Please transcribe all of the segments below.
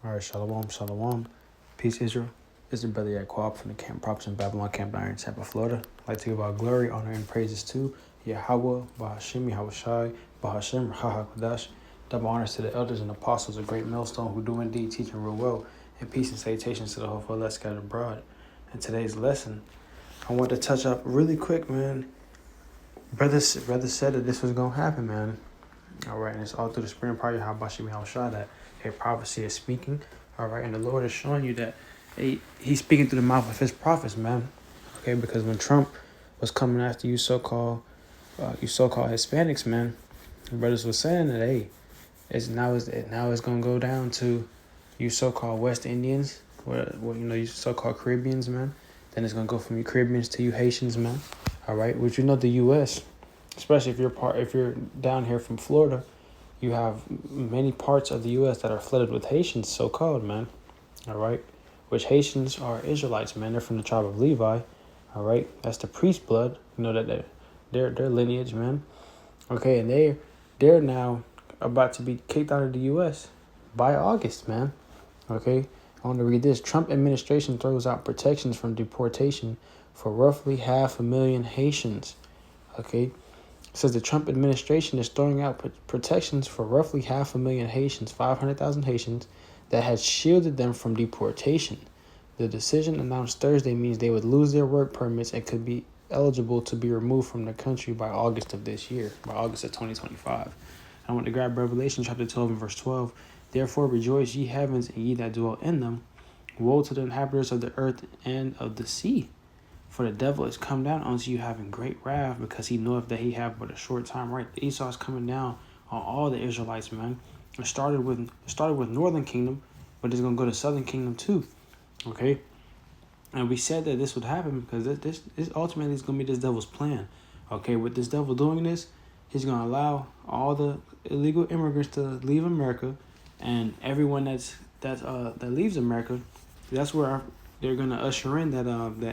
All right, shalom, shalom. Peace, Israel. It's your brother Yaquab from the Camp Props in Babylon Camp down here in Tampa, Florida. I'd like to give out glory, honor, and praises to Yahweh, Bahashim, Yahushai, Bahashim, Rahakadash. Double honors to the elders and apostles of Great Millstone who do indeed teach and real well. And peace and salutations to the whole world that's scattered abroad. In today's lesson, I want to touch up really quick, man. Brother said that this was going to happen, man. All right, and it's all through the spring part of Bahashim, Yahushai that a prophecy is speaking. All right, and the Lord is showing you that he's speaking through the mouth of his prophets, man. Okay, because when Trump was coming after you so-called Hispanics, man, brothers was saying that it's gonna go down to you so-called West Indians, you so-called Caribbeans, man. Then it's gonna go from you Caribbeans to you Haitians, man. All right, which the U.S., especially if you're down here from Florida, you have many parts of the U.S. that are flooded with Haitians, so-called, man. All right, which Haitians are Israelites, man. They're from the tribe of Levi. All right, that's the priest blood. That their lineage, man. Okay, and they're now about to be kicked out of the U.S. by August, man. Okay, I want to read this. Trump administration throws out protections from deportation for roughly 500,000 Haitians. Okay. Says the Trump administration is throwing out protections for roughly 500,000 Haitians, 500,000 Haitians, that had shielded them from deportation. The decision announced Thursday means they would lose their work permits and could be eligible to be removed from the country by August of this year, by August of 2025. I want to grab Revelation chapter 12 and verse 12. Therefore rejoice, ye heavens, and ye that dwell in them. Woe to the inhabitants of the earth and of the sea. For the devil is come down unto you having great wrath, because he knoweth that he have but a short time. Right, Esau is coming down on all the Israelites, man. It started with Northern Kingdom, but it's gonna go to Southern Kingdom too. Okay, and we said that this would happen because this ultimately is gonna be this devil's plan. Okay, with this devil doing this, he's gonna allow all the illegal immigrants to leave America, and everyone that leaves America, that's where they're going to usher in that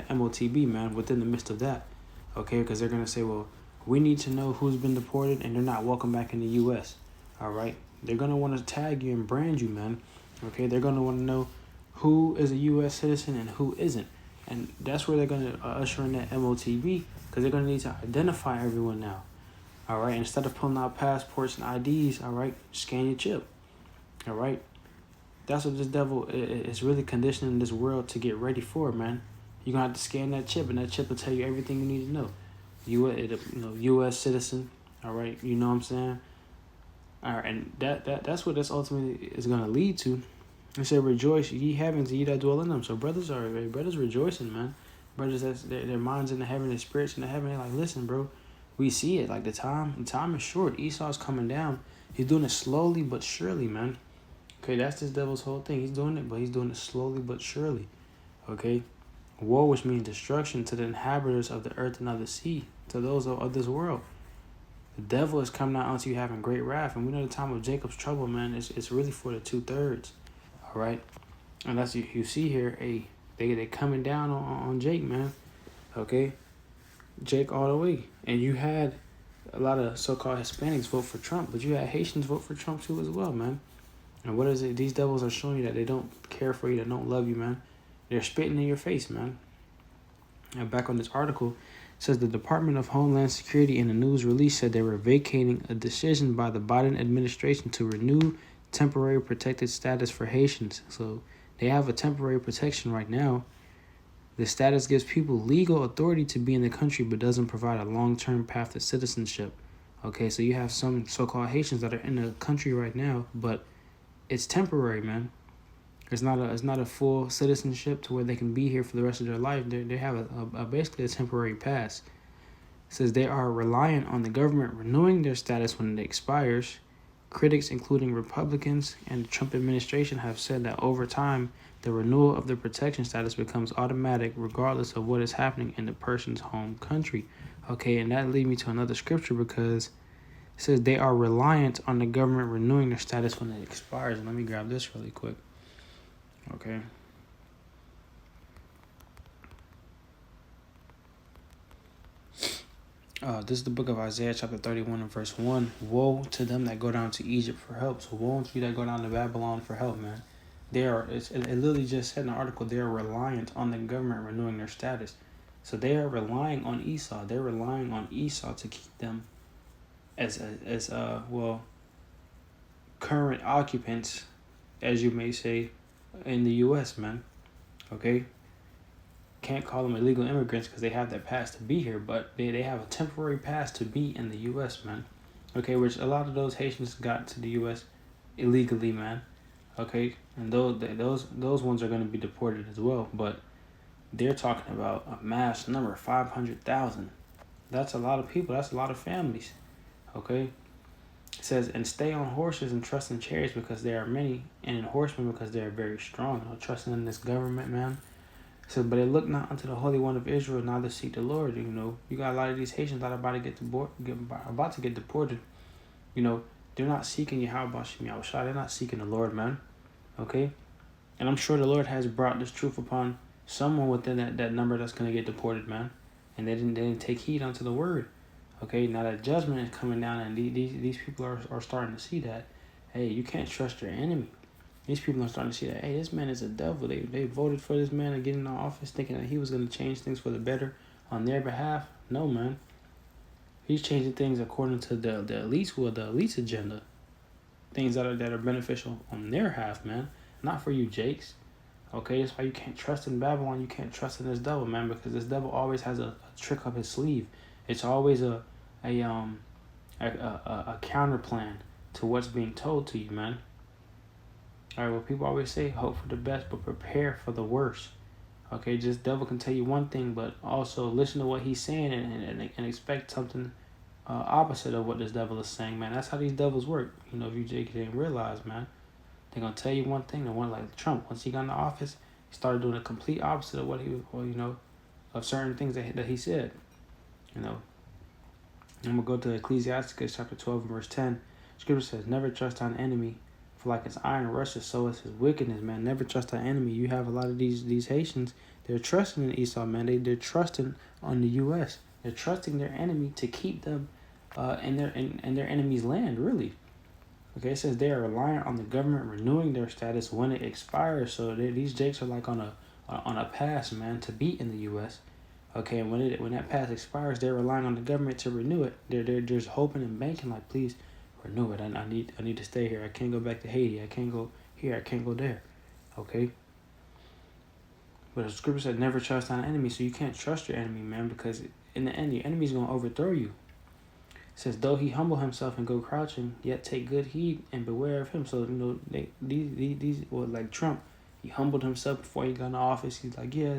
MOTB, man, within the midst of that, okay? Because they're going to say, well, we need to know who's been deported and they're not welcome back in the U.S., all right? They're going to want to tag you and brand you, man, okay? They're going to want to know who is a U.S. citizen and who isn't. And that's where they're going to usher in that MOTB, because they're going to need to identify everyone now, all right? Instead of pulling out passports and IDs, all right, scan your chip, all right? That's what this devil is really conditioning this world to get ready for, man. You're going to have to scan that chip, and that chip will tell you everything you need to know. U.S. citizen, all right? You know what I'm saying? All right, and that's what this ultimately is going to lead to. It said, rejoice, ye heavens, ye that dwell in them. So brothers rejoicing, man. Brothers, that's their minds in the heaven, their spirits in the heaven. They're like, listen, bro, we see it. Like, the time is short. Esau's coming down. He's doing it slowly but surely, man. Okay, that's this devil's whole thing. He's doing it, but he's doing it slowly but surely. Okay? Woe, which means destruction to the inhabitants of the earth and of the sea, to those of this world. The devil is coming out unto you having great wrath. And we know the time of Jacob's trouble, man, it's really for the 2/3. All right? And that's you see here, they coming down on Jake, man. Okay? Jake all the way. And you had a lot of so-called Hispanics vote for Trump, but you had Haitians vote for Trump too as well, man. And what is it? These devils are showing you that they don't care for you, they don't love you, man. They're spitting in your face, man. And back on this article, it says the Department of Homeland Security in a news release said they were vacating a decision by the Biden administration to renew temporary protected status for Haitians. So they have a temporary protection right now. The status gives people legal authority to be in the country, but doesn't provide a long-term path to citizenship. Okay, so you have some so-called Haitians that are in the country right now, but it's temporary, man. It's not a full citizenship to where they can be here for the rest of their life. They have a basically a temporary pass. It says they are reliant on the government renewing their status when it expires. Critics, including Republicans and the Trump administration, have said that over time, the renewal of the protection status becomes automatic regardless of what is happening in the person's home country. Okay, and that leads me to another scripture because it says they are reliant on the government renewing their status when it expires. And let me grab this really quick. Okay. This is the book of Isaiah chapter 31 and verse 1. Woe to them that go down to Egypt for help. So woe unto you that go down to Babylon for help, man. It literally just said in the article they are reliant on the government renewing their status. So they are relying on Esau. They're relying on Esau to keep them as current occupants, as you may say, in the U.S. Man, okay. Can't call them illegal immigrants because they have that pass to be here, but they have a temporary pass to be in the U.S. Man, okay. Which a lot of those Haitians got to the U.S. illegally, man. Okay, and those ones are going to be deported as well. But they're talking about a mass number, 500,000. That's a lot of people. That's a lot of families. Okay, it says, and stay on horses and trust in chariots because there are many, and in horsemen because they are very strong. Trusting in this government, man. It says, but they look not unto the Holy One of Israel, neither seek the Lord. You got a lot of these Haitians that are about to get deported. They're not seeking Yahweh Shem Yahushua. They're not seeking the Lord, man. Okay? And I'm sure the Lord has brought this truth upon someone within that number that's going to get deported, man. And they didn't take heed unto the word. Okay? Now that judgment is coming down, and these people are starting to see that, hey, you can't trust your enemy. These people are starting to see that, hey, this man is a devil. They voted for this man to get in the office thinking that he was going to change things for the better on their behalf. No, man. He's changing things according to the elite's agenda. Things that are beneficial on their half, man. Not for you, Jakes. Okay, that's why you can't trust in Babylon. You can't trust in this devil, man, because this devil always has a trick up his sleeve. It's always a counter plan to what's being told to you, man. All right, well, people always say hope for the best, but prepare for the worst. Okay, just devil can tell you one thing, but also listen to what he's saying and expect something opposite of what this devil is saying, man. That's how these devils work. If you didn't realize, man, they're gonna tell you one thing, and one like Trump. Once he got in the office, he started doing the complete opposite of what of certain things that he said. I'm gonna go to Ecclesiasticus chapter 12 verse 10. Scripture says, "Never trust an enemy, for like his iron rushes, so is his wickedness." Man, never trust an enemy. You have a lot of these Haitians. They're trusting in Esau, man. They're trusting on the U.S. They're trusting their enemy to keep them in their enemy's land, really. Okay, it says they are reliant on the government renewing their status when it expires. So these jakes are like on a pass, man, to be in the U.S. Okay, and when that pass expires, they're relying on the government to renew it. They're just hoping and banking, like, please renew it. I need to stay here. I can't go back to Haiti. I can't go here. I can't go there. Okay. But the scripture said never trust on an enemy, so you can't trust your enemy, man, because in the end, your enemy's going to overthrow you. It says, though he humble himself and go crouching, yet take good heed and beware of him. So, like Trump, he humbled himself before he got in office. He's like, yeah,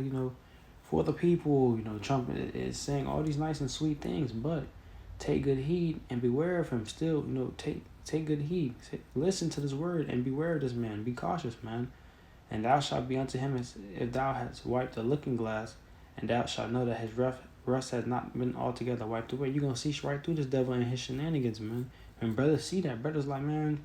for the people, Trump is saying all these nice and sweet things, but take good heed and beware of him. Still, take good heed. Listen to this word and beware of this man. Be cautious, man. And thou shalt be unto him as if thou hadst wiped a looking glass, and thou shalt know that his rust has not been altogether wiped away. You're going to see right through this devil and his shenanigans, man. And brothers see that. Brothers like, man,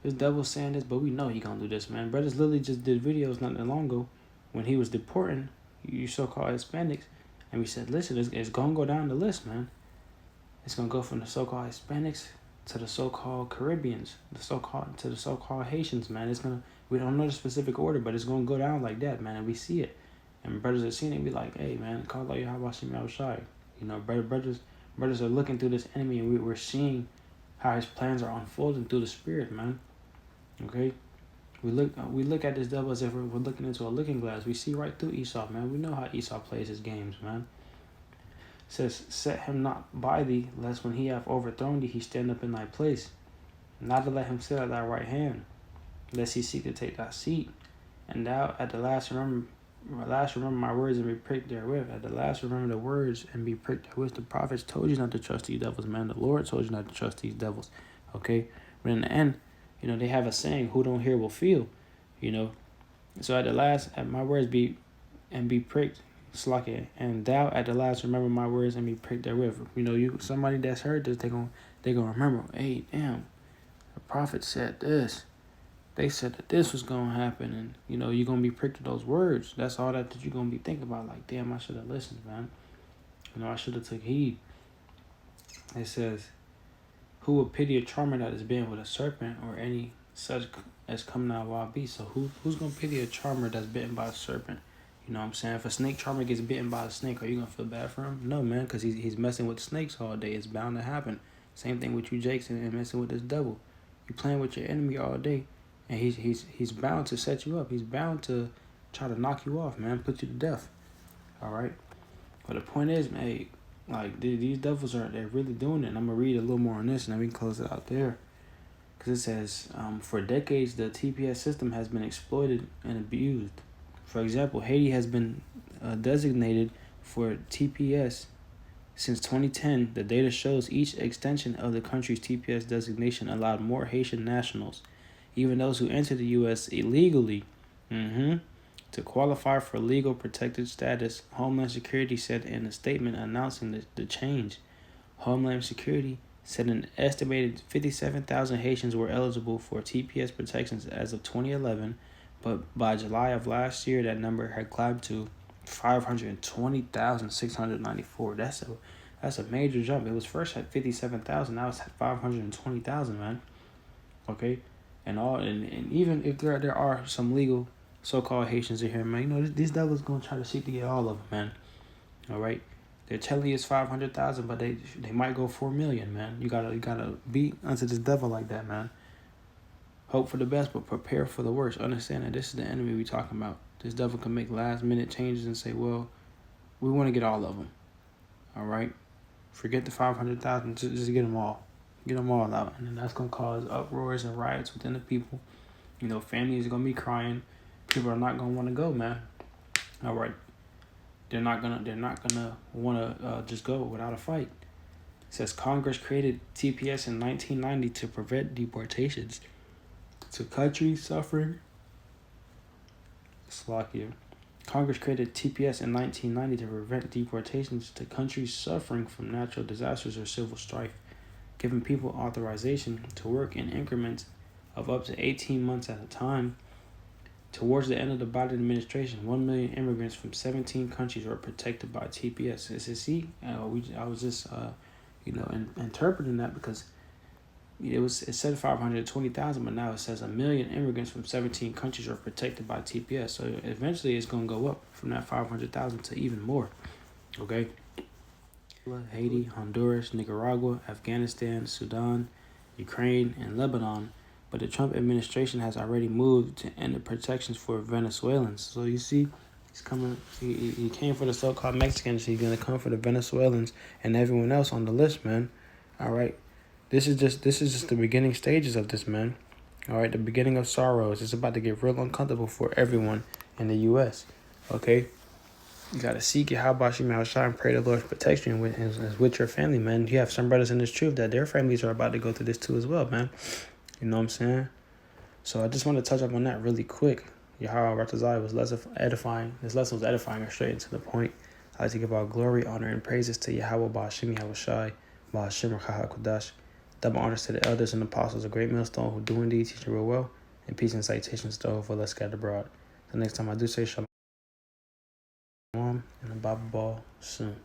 this devil's saying this, but we know he going to do this, man. Brothers literally just did videos not that long ago when he was deporting you so-called Hispanics. And we said, listen, it's going to go down the list, man. It's going to go from the so-called Hispanics to the so-called Caribbeans, to the so-called Haitians, man. We don't know the specific order, but it's going to go down like that, man. And we see it. And brothers are seeing it, be like, hey, man, call out Yahweh Shem Yahushua. Brothers are looking through this enemy, and we're seeing how his plans are unfolding through the spirit, man. Okay? We look at this devil as if we're looking into a looking glass. We see right through Esau, man. We know how Esau plays his games, man. It says, set him not by thee, lest when he hath overthrown thee, he stand up in thy place. Not to let him sit at thy right hand, lest he seek to take thy seat. And thou at the last remember my words and be pricked therewith. At the last remember the words and be pricked therewith. The prophets told you not to trust these devils, man. The Lord told you not to trust these devils. Okay? But in the end, they have a saying, who don't hear will feel. So at the last, at my words be pricked, slack, and thou at the last remember my words and be pricked therewith. Somebody that's heard this, they gonna remember, hey, damn, the prophet said this. They said that this was going to happen, and, you're going to be pricked to those words. That's all that you're going to be thinking about. Like, damn, I should have listened, man. I should have took heed. It says, who would pity a charmer that is been with a serpent, or any such as come now wild beast. So who's gonna pity a charmer that's bitten by a serpent? You know what I'm saying? If a snake charmer gets bitten by a snake, are you gonna feel bad for him? No, man, because he's messing with snakes all day. It's bound to happen. Same thing with you, Jakes, and messing with this devil. You playing with your enemy all day, and he's bound to set you up. He's bound to try to knock you off, man, put you to death. All right. But the point is, man, hey, like these devils they're really doing it. And I'm gonna read a little more on this, and then we can close it out there. Because it says, for decades, the TPS system has been exploited and abused. For example, Haiti has been designated for TPS since 2010. The data shows each extension of the country's TPS designation allowed more Haitian nationals, even those who entered the U.S. illegally, to qualify for legal protected status, Homeland Security said in a statement announcing the change. Homeland Security said an estimated 57,000 Haitians were eligible for TPS protections as of 2011, but by July of last year, that number had climbed to 520,694. That's a major jump. It was first at 57,000, now it's at 520,000, man. Okay, and even if there are some legal so-called Haitians in here, man, you know these devils gonna try to seek to get all of them, man. All right. They're telling you it's 500,000, but they might go 4 million, man. You gotta beat unto this devil like that, man. Hope for the best, but prepare for the worst. Understand that this is the enemy we talking about. This devil can make last minute changes and say, well, we want to get all of them. All right, forget the 500,000. Just get them all. Get them all out, and then that's gonna cause uproars and riots within the people. You know, families are gonna be crying. People are not gonna want to go, man. All right. They're not gonna want to just go without a fight. It says Congress created TPS in 1990 to prevent deportations to countries suffering. Slovakia. Congress created TPS in 1990 to prevent deportations to countries suffering from natural disasters or civil strife, giving people authorization to work in increments of up to 18 months at a time. Towards the end of the Biden administration, 1 million immigrants from 17 countries were protected by TPS. I was just, interpreting that because it said 520,000, but now it says 1 million immigrants from 17 countries are protected by TPS. So eventually, it's gonna go up from that 500,000 to even more. Okay. Haiti, Honduras, Nicaragua, Afghanistan, Sudan, Ukraine, and Lebanon. But the Trump administration has already moved to end the protections for Venezuelans. So you see, he's coming. He came for the so-called Mexicans. He's gonna come for the Venezuelans and everyone else on the list, man. All right, this is just the beginning stages of this, man. All right, the beginning of sorrows. It's about to get real uncomfortable for everyone in the U.S. Okay, you gotta seek it. How about you, man? And pray the Lord's protection with your family, man. You have some brothers in this truth that their families are about to go through this too as well, man. You know what I'm saying? So I just want to touch up on that really quick. Yahweh Ratazai was less edifying. This lesson was edifying and straight to the point. I like to give all glory, honor, and praises to Yahweh, Ba'ashim, Yahweh Shai, Ba'ashim, Rachaha Kodash. Double honors to the elders and apostles, a great millstone who do indeed teach real well, and peace and citations to for let's scatter abroad. The next time I do say shalom, and a Bible ball soon.